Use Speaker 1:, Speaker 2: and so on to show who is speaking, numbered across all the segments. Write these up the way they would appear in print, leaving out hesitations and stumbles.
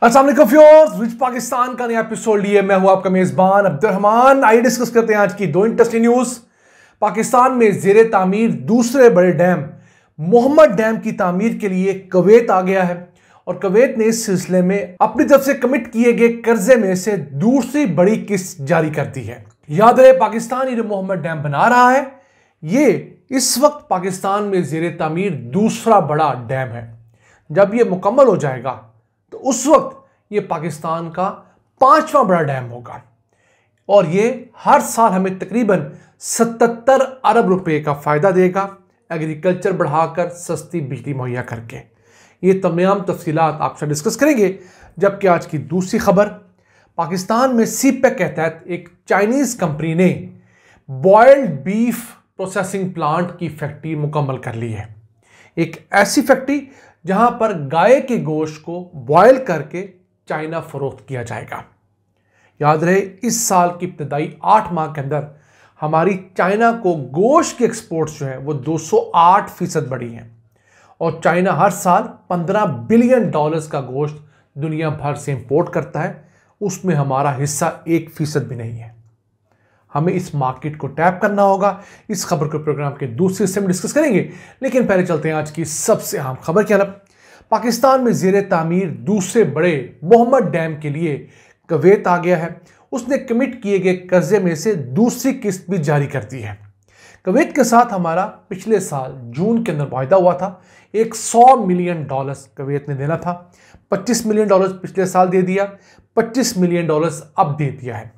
Speaker 1: अस्सलाम वालेकुम viewers, rich Pakistan का नया एपिसोड लिए मैं हूं आपका मेजबान अब्दुर्रहमान। आइए डिस्कस करते हैं आज की दो इंटरेस्टिंग न्यूज। पाकिस्तान में जेरे तामीर दूसरे बड़े डैम मोहम्मद डैम की तामीर के लिए कुवैत आ गया है और कुवैत ने इस सिलसिले में अपनी तरफ से कमिट किए गए कर्जे में से दूसरी बड़ी किस्त जारी कर दी है। याद रहे, पाकिस्तान ये जो मोहम्मद डैम बना रहा है ये इस वक्त पाकिस्तान में जेरे तामीर दूसरा बड़ा डैम है। जब ये मुकम्मल हो जाएगा तो उस वक्त ये पाकिस्तान का 5वां बड़ा डैम होगा और ये हर साल हमें तकरीबन 77 अरब रुपए का फायदा देगा, एग्रीकल्चर बढ़ाकर सस्ती बिजली मुहैया करके। ये तमाम तफसीलात आपसे डिस्कस करेंगे। जबकि आज की दूसरी खबर, पाकिस्तान में सीपेक के तहत एक चाइनीज कंपनी ने बॉयल्ड बीफ प्रोसेसिंग प्लांट की फैक्ट्री मुकम्मल कर ली है। एक ऐसी फैक्ट्री जहां पर गाय के गोश्त को बॉयल करके चाइना फरोख्त किया जाएगा। याद रहे, इस साल की इब्तदाई 8 माह के अंदर हमारी चाइना को गोश्त के एक्सपोर्ट्स जो है वो 208% बढ़ी हैं और चाइना हर साल $15 बिलियन का गोश्त दुनिया भर से इंपोर्ट करता है। उसमें हमारा हिस्सा 1% भी नहीं है। हमें इस मार्केट को टैप करना होगा। इस खबर को प्रोग्राम के दूसरे हिस्से में डिस्कस करेंगे, लेकिन पहले चलते हैं आज की सबसे अहम खबर की तरफ। पाकिस्तान में जेरे तामीर दूसरे बड़े मोहम्मद डैम के लिए कुवैत आ गया है। उसने कमिट किए गए कर्जे में से दूसरी किस्त भी जारी कर दी है। कुवैत के साथ हमारा पिछले साल जून के अंदर वायदा हुआ था। एक $100 मिलियन कुवैत ने देना था। $25 मिलियन पिछले साल दे दिया, $25 मिलियन अब दे दिया है।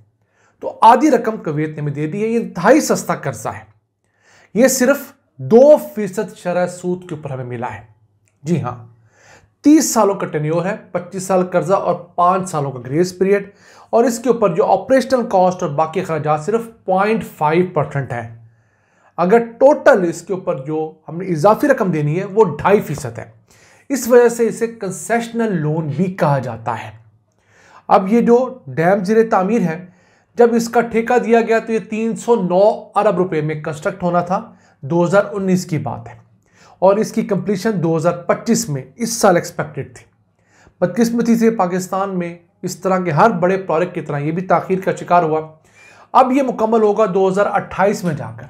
Speaker 1: तो आधी रकम कुवैत ने दे दी है। ये इंतहाई सस्ता कर्जा है। ये सिर्फ 2% शरह सूद के ऊपर हमें मिला है। जी हां, 30 सालों का टेन्योर है, 25 साल कर्जा और 5 सालों का ग्रेस पीरियड। और इसके ऊपर जो ऑपरेशनल कॉस्ट और बाकी खर्चात सिर्फ 0.5% है। अगर टोटल इसके ऊपर जो हमने इजाफी रकम देनी है वो 2.5% है। इस वजह से इसे कंसेशनल लोन भी कहा जाता है। अब ये जो डैम जेरे तामीर है, जब इसका ठेका दिया गया तो ये 309 अरब रुपए में कंस्ट्रक्ट होना था। 2019 की बात है और इसकी कंप्लीशन 2025 में इस साल एक्सपेक्टेड थी। बदकिस्मती से पाकिस्तान में इस तरह के हर बड़े प्रोजेक्ट की तरह ये भी ताखीर का शिकार हुआ। अब ये मुकम्मल होगा 2028 में जाकर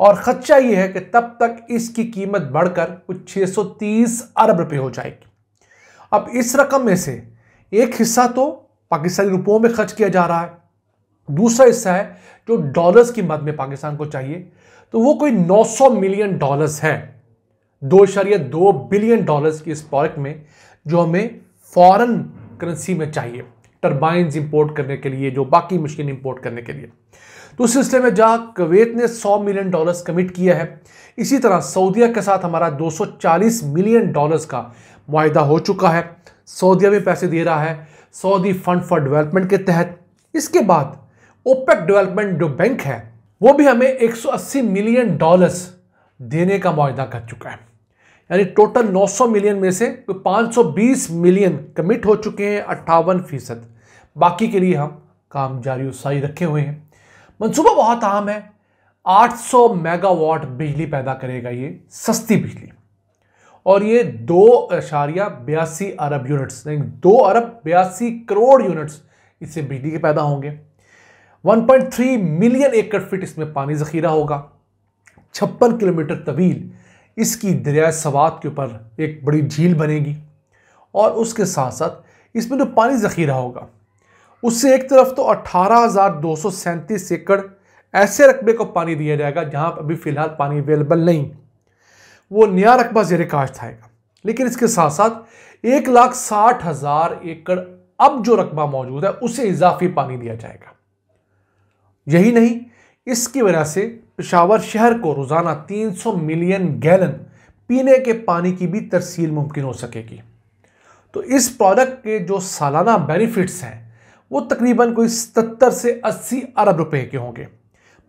Speaker 1: और खदशा ये है कि तब तक इसकी कीमत बढ़कर कुछ 630 अरब रुपए हो जाएगी। अब इस रकम में से एक हिस्सा तो पाकिस्तानी रुपयों में खर्च किया जा रहा है, दूसरा हिस्सा है जो डॉलर्स की मद में पाकिस्तान को चाहिए, तो वो कोई $900 मिलियन है। $2.2 बिलियन की इस प्रोजेक्ट में जो हमें फॉरेन करेंसी में चाहिए, टर्बाइन्स इंपोर्ट करने के लिए, जो बाकी मशीन इंपोर्ट करने के लिए। तो उस सिलसिले में जहां कुवैत ने $100 मिलियन कमिट किया है, इसी तरह सऊदीया के साथ हमारा $240 मिलियन का मुआहिदा हो चुका है। सऊदीया भी पैसे दे रहा है सऊदी फंड फॉर डेवलपमेंट के तहत। इसके बाद ओपेक डेवलपमेंट जो बैंक है वो भी हमें $180 मिलियन देने का मुआहिदा कर चुका है। यानी टोटल 900 मिलियन में से 520 मिलियन कमिट हो चुके हैं, 58%। बाकी के लिए हम काम जारी उत्साही रखे हुए हैं। मंसूबा बहुत अहम है। 800 मेगावाट बिजली पैदा करेगा ये, सस्ती बिजली, और ये 2.82 अरब यूनिट्स, 2 अरब 82 करोड़ यूनिट्स इससे बिजली के पैदा होंगे। 1.3 मिलियन एकड़ फीट इसमें पानी जखीरा होगा। 56 किलोमीटर तवील इसकी दरिया सवात के ऊपर एक बड़ी झील बनेगी और उसके साथ साथ इसमें जो पानी जखीरा होगा उससे एक तरफ तो 18,237 एकड़ ऐसे रकबे को पानी दिया जाएगा जहां अभी फिलहाल पानी अवेलेबल नहीं, वो नया रकबा ज़ेरे काश्त आएगा। लेकिन इसके साथ साथ 1,60,000 एकड़ अब जो रकबा मौजूद है उसे इजाफी पानी दिया जाएगा। यही नहीं, इसकी वजह से पेशावर शहर को रोजाना 300 मिलियन गैलन पीने के पानी की भी तरसील मुमकिन हो सकेगी। तो इस प्रोडक्ट के जो सालाना बेनिफिट्स हैं वो तकरीबन कोई 77 से 80 अरब रुपए के होंगे।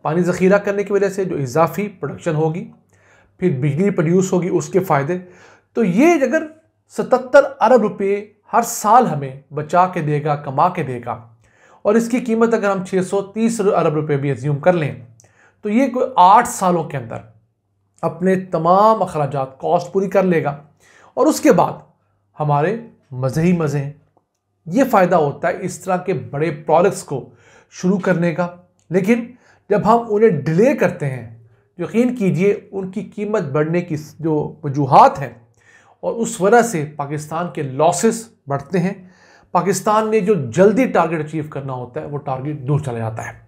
Speaker 1: पानी ज़ख़ीरा करने की वजह से जो इजाफी प्रोडक्शन होगी, फिर बिजली प्रोड्यूस होगी, उसके फ़ायदे। तो ये अगर 77 अरब रुपए हर साल हमें बचा के देगा, कमा के देगा, और इसकी कीमत अगर हम 630 अरब रुपए भी अज्यूम कर लें तो ये कोई 8 सालों के अंदर अपने तमाम अखराजात कॉस्ट पूरी कर लेगा और उसके बाद हमारे मज़े ही मज़े हैं। ये फ़ायदा होता है इस तरह के बड़े प्रोडक्ट्स को शुरू करने का, लेकिन जब हम उन्हें डिले करते हैं, यकीन कीजिए उनकी कीमत बढ़ने की जो वजूहात हैं और उस वजह से पाकिस्तान के लॉसेस बढ़ते हैं। पाकिस्तान ने जो जल्दी टारगेट अचीव करना होता है वो टारगेट दूर चला जाता है।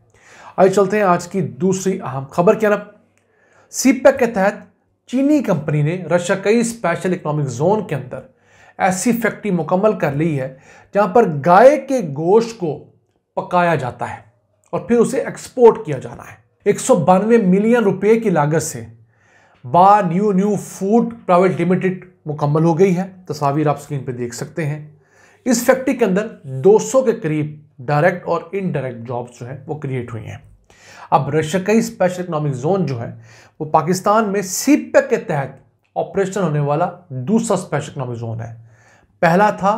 Speaker 1: आइए चलते हैं आज की दूसरी अहम खबर की तरफ। सीपेक के तहत चीनी कंपनी ने रशियाई स्पेशल इकोनॉमिक जोन के अंदर ऐसी फैक्ट्री मुकम्मल कर ली है जहां पर गाय के गोश्त को पकाया जाता है और फिर उसे एक्सपोर्ट किया जाना है। 192 मिलियन रुपए की लागत से बा न्यू फूड प्राइवेट लिमिटेड मुकम्मल हो गई है। तस्वीर आप स्क्रीन पे देख सकते हैं। इस फैक्ट्री के अंदर 200 के करीब डायरेक्ट और इनडायरेक्ट जॉब्स जो है वो क्रिएट हुई हैं। अब रशियाई स्पेशल इकोनॉमिक जोन जो है वो पाकिस्तान में सीपेक के तहत ऑपरेशन होने वाला दूसरा स्पेशल इकोनॉमिक जोन है। पहला था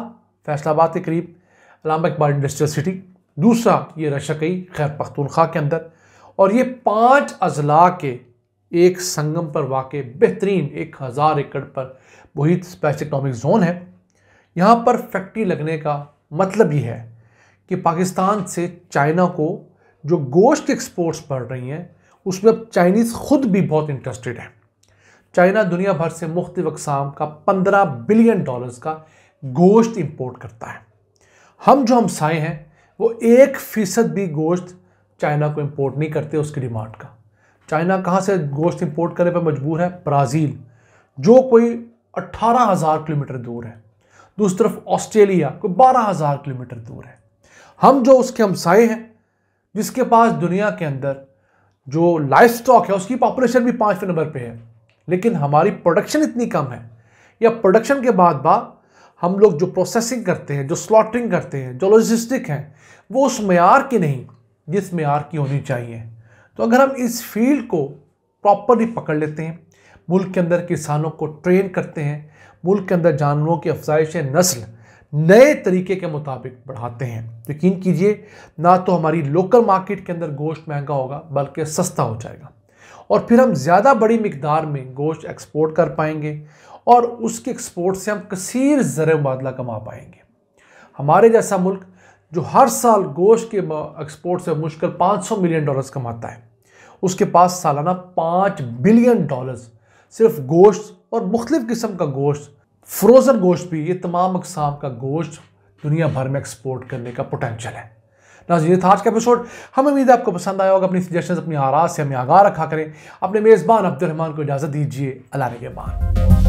Speaker 1: फैसलाबाद के करीब इस्लामाबाद इकबाल इंडस्ट्रियल सिटी, दूसरा ये रशियाई खैर पख्तूनख्वा के अंदर, और ये 5 अजला के एक संगम पर वाक़ बेहतरीन 1000 एकड़ पर वही स्पेशल इकोनॉमिक जोन है। यहाँ पर फैक्ट्री लगने का मतलब ये है कि पाकिस्तान से चाइना को जो गोश्त की एक्सपोर्ट्स बढ़ रही हैं उसमें अब चाइनीज़ खुद भी बहुत इंटरेस्टेड है। चाइना दुनिया भर से मुख्तलिफ अक़साम का $15 बिलियन का गोश्त इंपोर्ट करता है। हम जो हमसाए हैं वो 1% भी गोश्त चाइना को इंपोर्ट नहीं करते उसकी डिमांड का। चाइना कहाँ से गोश्त इंपोर्ट करने पर मजबूर है? ब्राज़ील, जो कोई 18,000 किलोमीटर दूर है। दूसरी तरफ ऑस्ट्रेलिया कोई 12,000 किलोमीटर दूर है। हम जो उसके हमसाए हैं, जिसके पास दुनिया के अंदर जो लाइफ स्टॉक है उसकी पॉपुलेशन भी 5वें नंबर पे है, लेकिन हमारी प्रोडक्शन इतनी कम है, या प्रोडक्शन के बाद हम लोग जो प्रोसेसिंग करते हैं, जो स्लॉटरिंग करते हैं, जो लॉजिस्टिक हैं, वो उस मेयार की नहीं जिस मेयार की होनी चाहिए। तो अगर हम इस फील्ड को प्रॉपरली पकड़ लेते हैं, मुल्क के अंदर किसानों को ट्रेन करते हैं, मुल्क के अंदर जानवरों की अफजाइश नस्ल नए तरीके के मुताबिक बढ़ाते हैं, यकीन कीजिए ना तो हमारी लोकल मार्केट के अंदर गोश्त महंगा होगा बल्कि सस्ता हो जाएगा, और फिर हम ज़्यादा बड़ी मिकदार में गोश्त एक्सपोर्ट कर पाएंगे और उसके एक्सपोर्ट से हम कसीर ज़र मुबादला कमा पाएंगे। हमारे जैसा मुल्क जो हर साल गोश्त के एक्सपोर्ट से मुश्किल $500 मिलियन कमाता है, उसके पास सालाना $5 बिलियन सिर्फ गोश्त और मुख्तलिफ किस्म का गोश्त, फ्रोज़न गोश्त भी, ये तमाम अक़साम का गोश्त दुनिया भर में एक्सपोर्ट करने का पोटेंशियल है। नाज़रीन, ये था आज का एपिसोड। हमें उम्मीद है आपको पसंद आया होगा। अपनी सजेशंस, अपनी आराज़ से हमें आगाह रखा करें। अपने मेज़बान अब्दुल रहमान को इजाज़त दीजिए। अल्लाह निगहबान।